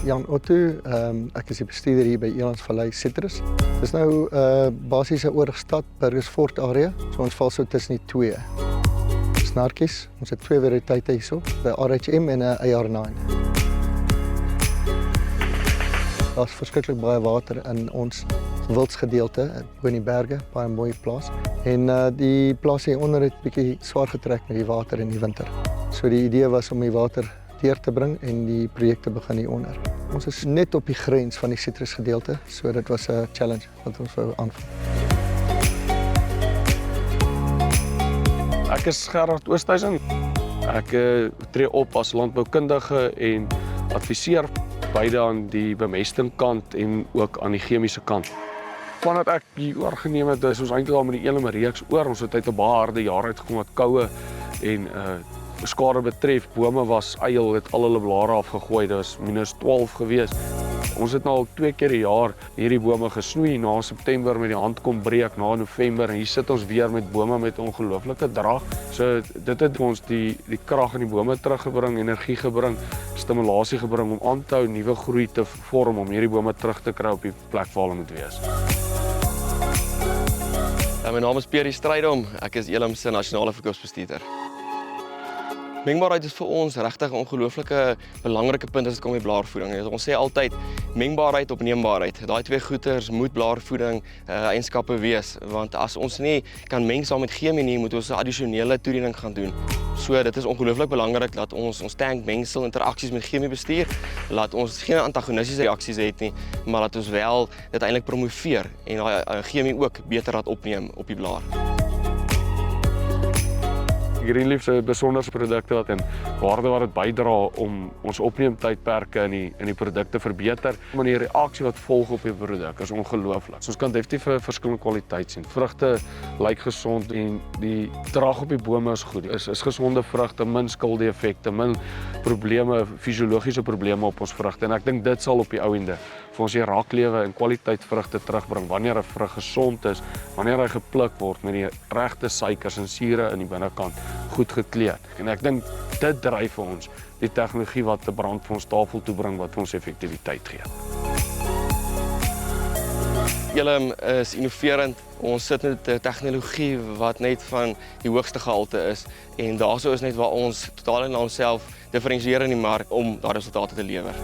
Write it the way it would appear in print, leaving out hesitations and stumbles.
Jan Otto, ek is die bestuurder hier by Elandsvallei Citrus. Dis nou basies 'n oorigstad Burgersfort area, so ons val so tussen die twee. Snarkies, ons het twee variëteite hierso, 'n RHM en 'n AR9. Daar's verskriklik baie water in ons wildsgedeelte, bo in die berge, baie mooi plaas. En die plaas hieronder het bietjie swaar getrek met die water in die winter. So die idee was om die water deur te bring en die projekte begin hieronder. Ons is net op die grens van die sitrusgedeelte, so dit was 'n challenge wat ons wou aanvang. Ek is Gerard Oosthuizen. Ek tree op as landboukundige en adviseer beide aan die bemestingkant en ook aan die chemiese kant. Vandat ek hier oorgeneem het, is ons eintlik al met die hele reeks oor. Ons het uit 'n baie harde jaar uitgekom wat koue en skade betref. Bome was eil, het al hulle blare afgegooi. Dit was -12 gewees. Ons het nou al 2 keer 'n jaar hierdie bome gesnoei, na September met die hand kom breek, na November en hier sit ons weer met bome met ongelooflike drag. So dit het ons die krag in die bome teruggebring, energie gebring, stimulasie gebring om aan te hou, nuwe groei te vorm om hierdie bome terug te kry op die plek waar hulle moet wees. My naam is Pierre Strydom, ek is Elim se nasionale verkoopsbestuurder. Mengbaarheid is vir ons regtig 'n ongelooflike belangrike punt as dit kom by blaarvoeding. Ons sê altyd mengbaarheid, opneembaarheid. Daai twee goeters moet blaarvoeding eienskappe wees, want as ons nie kan meng saam met chemie nie, moet ons 'n addisionele toediening gaan doen. So dit is ongelooflik belangrik dat ons tankmengsel interaksies met chemie bestuur, laat ons geen antagonistiese reaksies het nie, maar dat ons wel dit eintlik promoveer en daai chemie ook beter laat opneem op die blaar. Greenleaf se besonderse produkte wat en waarde wat dit bydra om ons opneemtydperke in die produkte verbeter. Maar die reaksie wat volg op die produk is ongelooflik. Ons kan definitief 'n verskillende kwaliteit sien. Vrugte lyk gesond en die drag op die bome is goed. Is gesonde vrugte, min skilde-effekte, min probleme, fisiologiese probleme op ons vrugte. En ek dink dit sal op die ou ende vir ons die raaklewe en kwaliteit vrugte terugbring wanneer 'n vrug gesond is, wanneer hy gepluk word met die regte suikers en sure in die binnekant goed gekleed. En ek dink dit dryf vir ons die tegnologie wat 'n brand vir ons tafel toe bring wat ons effektiwiteit gee. Elim is innoverend. Ons sit met 'n tegnologie wat net van die hoogste gehalte is en daarso is net waar ons totaal en onsself diferensieer in die mark om daardie resultate te lewer.